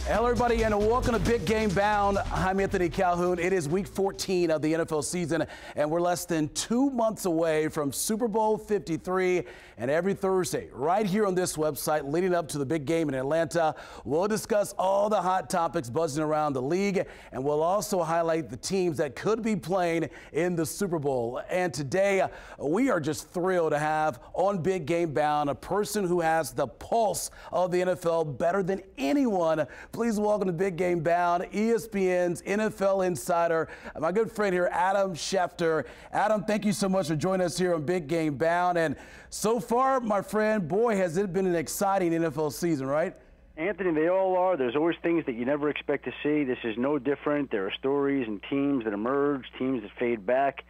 Hello, everybody, and welcome to Big Game Bound. I'm Anthony Calhoun. It is week 14 of the NFL season, and we're less than 2 months away from Super Bowl 53. And every Thursday, right here on this website, leading up to the big game in Atlanta, we'll discuss all the hot topics buzzing around the league, and we'll also highlight the teams that could be playing in the Super Bowl. And today, we are just thrilled to have on Big Game Bound a person who has the pulse of the NFL better than anyone. Please welcome to Big Game Bound, ESPN's NFL insider, my good friend here, Adam Schefter. Adam, thank you so much for joining us here on Big Game Bound. And so far, my friend, boy, has it been an exciting NFL season, right? Anthony, they all are. There's always things that you never expect to see. This is no different. There are stories and teams that emerge, teams that fade back,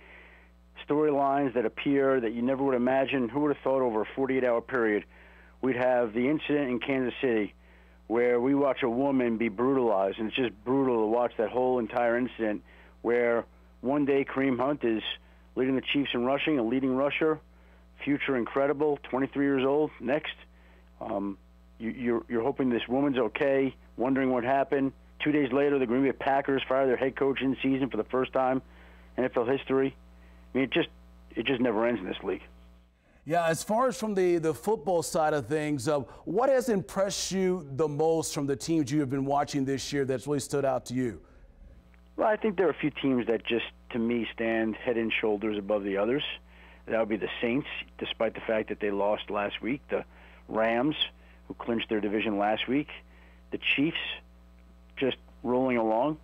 storylines that appear that you never would imagine. Who would have thought over a 48-hour period we'd have the incident in Kansas City where we watch a woman be brutalized, and it's just brutal to watch that whole entire incident, where one day Kareem Hunt is leading the Chiefs in rushing, a leading rusher, future incredible, 23 years old. Next, you're hoping this woman's okay, wondering what happened. 2 days later, the Green Bay Packers fire their head coach in season for the first time in NFL history. I mean, it just never ends in this league. Yeah, as far as from the football side of things, what has impressed you the most from the teams you have been watching this year that's really stood out to you? Well, I think there are a few teams that just, to me, stand head and shoulders above the others. That would be the Saints, despite the fact that they lost last week. The Rams, who clinched their division last week. The Chiefs, just rolling along,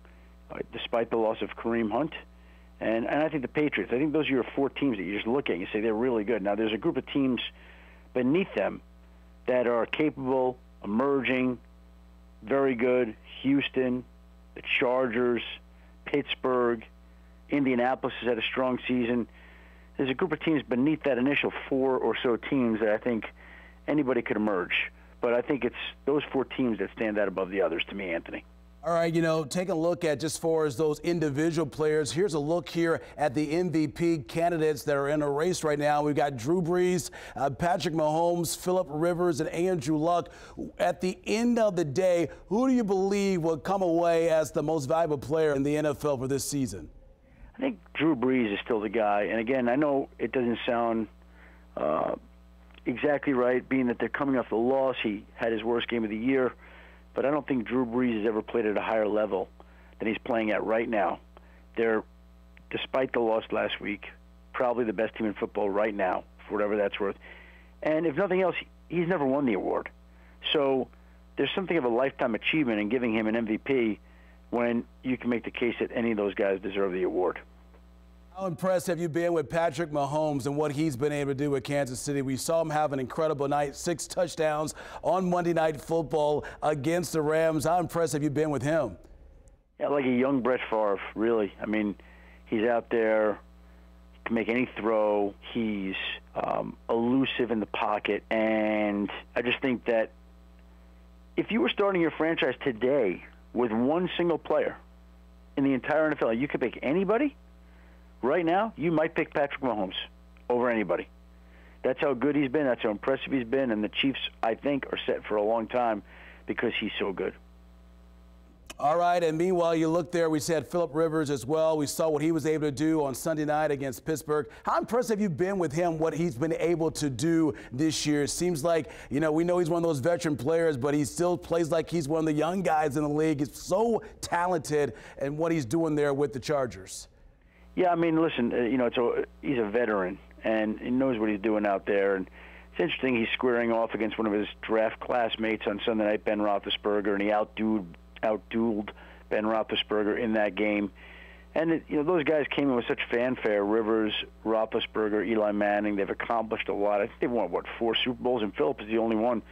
despite the loss of Kareem Hunt. And I think the Patriots, I think those are your four teams that you just look at and you say they're really good. Now, there's a group of teams beneath them that are capable, emerging, very good. Houston, the Chargers, Pittsburgh, Indianapolis has had a strong season. There's a group of teams beneath that initial four or so teams that I think anybody could emerge. But I think it's those four teams that stand out above the others to me, Anthony. All right, taking a look at just far as those individual players, here's a look here at the MVP candidates that are in a race right now. We've got Drew Brees, Patrick Mahomes, Phillip Rivers, and Andrew Luck. At the end of the day, who do you believe will come away as the most valuable player in the NFL for this season? I think Drew Brees is still the guy. And again, I know it doesn't sound exactly right, being that they're coming off the loss. He had his worst game of the year. But I don't think Drew Brees has ever played at a higher level than he's playing at right now. They're, despite the loss last week, probably the best team in football right now, for whatever that's worth. And if nothing else, he's never won the award. So there's something of a lifetime achievement in giving him an MVP when you can make the case that any of those guys deserve the award. How impressed have you been with Patrick Mahomes and what he's been able to do with Kansas City? We saw him have an incredible night, 6 touchdowns on Monday Night Football against the Rams. How impressed have you been with him? Yeah, like a young Brett Favre, really. I mean, he's out there, he can make any throw. He's elusive in the pocket. And I just think that if you were starting your franchise today with one single player in the entire NFL, you could pick anybody. Right now, you might pick Patrick Mahomes over anybody. That's how good he's been. That's how impressive he's been. And the Chiefs, I think, are set for a long time because he's so good. All right, and meanwhile, you look there, we said Phillip Rivers as well. We saw what he was able to do on Sunday night against Pittsburgh. How impressed have you been with him, what he's been able to do this year? It seems like, we know he's one of those veteran players, but he still plays like he's one of the young guys in the league. He's so talented in what he's doing there with the Chargers. Yeah, I mean, listen, he's a veteran, and he knows what he's doing out there. And it's interesting, he's squaring off against one of his draft classmates on Sunday night, Ben Roethlisberger, and he outdueled Ben Roethlisberger in that game. And, those guys came in with such fanfare, Rivers, Roethlisberger, Eli Manning. They've accomplished a lot. I think they've won, 4 Super Bowls, and Phillip is the only one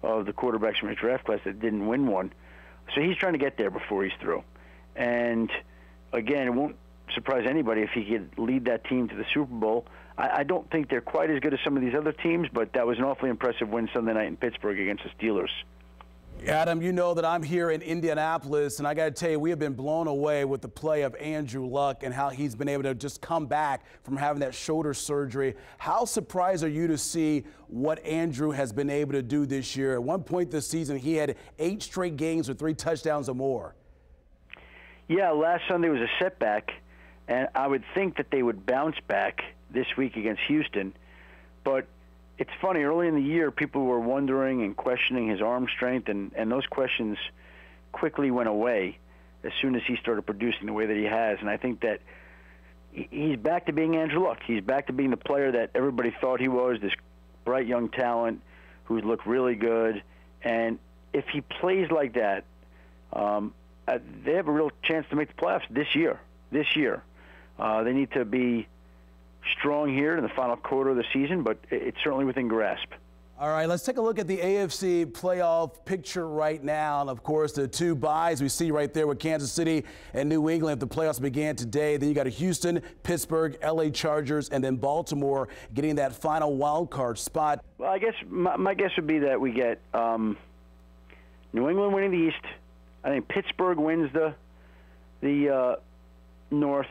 of the quarterbacks from his draft class that didn't win one. So he's trying to get there before he's through. And, again, it won't surprise anybody if he could lead that team to the Super Bowl. I don't think they're quite as good as some of these other teams, but that was an awfully impressive win Sunday night in Pittsburgh against the Steelers. Adam, you know that I'm here in Indianapolis, and I got to tell you, we have been blown away with the play of Andrew Luck and how he's been able to just come back from having that shoulder surgery. How surprised are you to see what Andrew has been able to do this year? At one point this season, he had 8 straight games with 3 touchdowns or more. Yeah, last Sunday was a setback, and I would think that they would bounce back this week against Houston, but it's funny, early in the year, people were wondering and questioning his arm strength, and those questions quickly went away as soon as he started producing the way that he has. And I think that he's back to being Andrew Luck. He's back to being the player that everybody thought he was, this bright young talent who's looked really good. And if he plays like that, they have a real chance to make the playoffs this year. They need to be strong here in the final quarter of the season, but it's certainly within grasp. All right, let's take a look at the AFC playoff picture right now. And, of course, the 2 byes we see right there with Kansas City and New England if the playoffs began today. Then you got Houston, Pittsburgh, L.A. Chargers, and then Baltimore getting that final wild card spot. Well, I guess my guess would be that we get New England winning the East. I think Pittsburgh wins the North.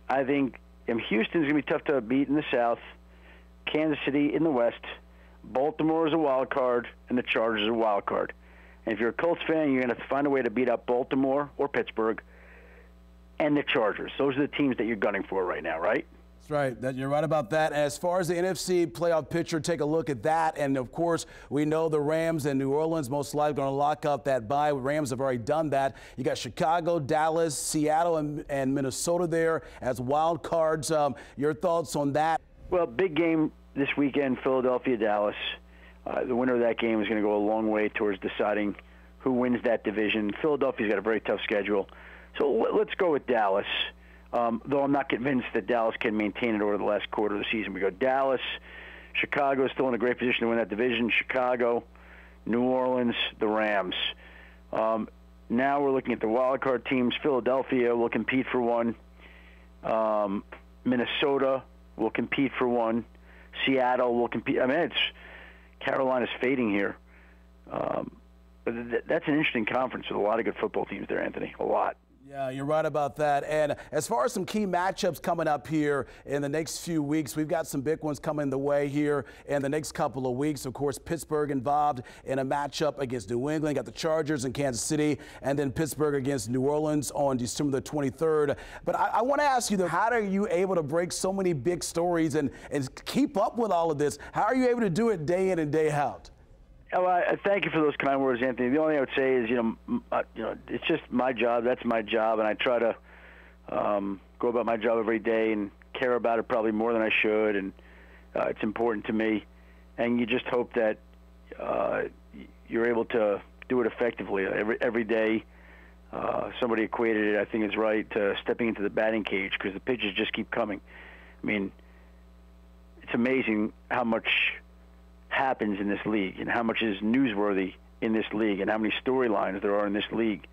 I think Houston's going to be tough to beat in the South. Kansas City in the West. Baltimore is a wild card, and the Chargers is a wild card. And if you're a Colts fan, you're going to have to find a way to beat up Baltimore or Pittsburgh and the Chargers. Those are the teams that you're gunning for right now, right? That's right. You're right about that. As far as the NFC playoff picture, take a look at that. And, of course, we know the Rams and New Orleans most likely going to lock up that bye. Rams have already done that. You got Chicago, Dallas, Seattle, and Minnesota there as wild cards. Your thoughts on that? Well, big game this weekend, Philadelphia, Dallas. The winner of that game is going to go a long way towards deciding who wins that division. Philadelphia's got a very tough schedule. So let's go with Dallas. Though I'm not convinced that Dallas can maintain it over the last quarter of the season. We go Dallas, Chicago is still in a great position to win that division. Chicago, New Orleans, the Rams. Now we're looking at the wild card teams. Philadelphia will compete for one. Minnesota will compete for one. Seattle will compete. I mean, Carolina's fading here. But that's an interesting conference with a lot of good football teams there, Anthony. A lot. Yeah, you're right about that. And as far as some key matchups coming up here in the next few weeks, we've got some big ones coming the way here in the next couple of weeks. Of course, Pittsburgh involved in a matchup against New England. Got the Chargers in Kansas City, and then Pittsburgh against New Orleans on December the 23rd. But I want to ask you, though, how are you able to break so many big stories and keep up with all of this? How are you able to do it day in and day out? Oh, I thank you for those kind words, Anthony. The only thing I would say is, it's just my job. That's my job, and I try to go about my job every day and care about it probably more than I should, and it's important to me. And you just hope that you're able to do it effectively every day. Somebody equated it, I think it's right, to stepping into the batting cage because the pitches just keep coming. I mean, it's amazing how much happens in this league and how much is newsworthy in this league and how many storylines there are in this league.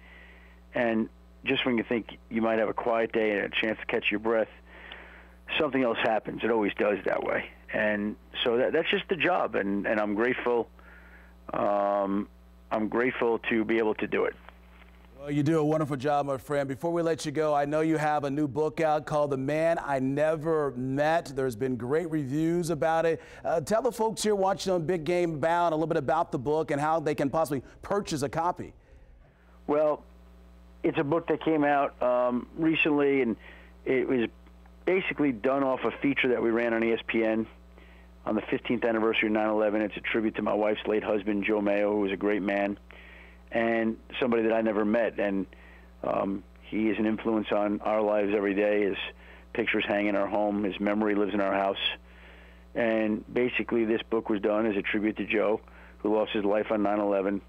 And just when you think you might have a quiet day and a chance to catch your breath, something else happens. It always does that way. And so that's just the job, and I'm grateful. I'm grateful to be able to do it. Well, you do a wonderful job, my friend. Before we let you go, I know you have a new book out called The Man I Never Met. There's been great reviews about it. Tell the folks here watching on Big Game Bound a little bit about the book and how they can possibly purchase a copy. Well, it's a book that came out recently, and it was basically done off a feature that we ran on ESPN on the 15th anniversary of 9/11. It's a tribute to my wife's late husband, Joe Mayo, who was a great man and somebody that I never met. And he is an influence on our lives every day. His pictures hang in our home. His memory lives in our house. And basically this book was done as a tribute to Joe, who lost his life on 9/11.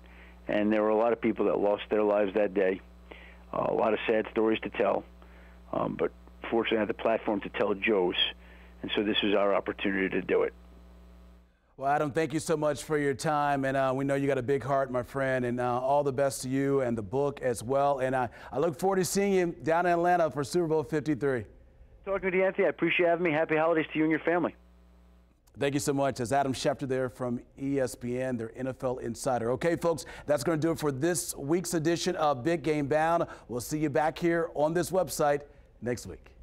And there were a lot of people that lost their lives that day. A lot of sad stories to tell. But fortunately I had the platform to tell Joe's. And so this was our opportunity to do it. Well, Adam, thank you so much for your time, and we know you got a big heart, my friend, and all the best to you and the book as well. And I look forward to seeing you down in Atlanta for Super Bowl 53. Talking with you, Anthony. I appreciate having me. Happy holidays to you and your family. Thank you so much. As Adam Schefter there from ESPN, their NFL insider. Okay, folks, that's going to do it for this week's edition of Big Game Bound. We'll see you back here on this website next week.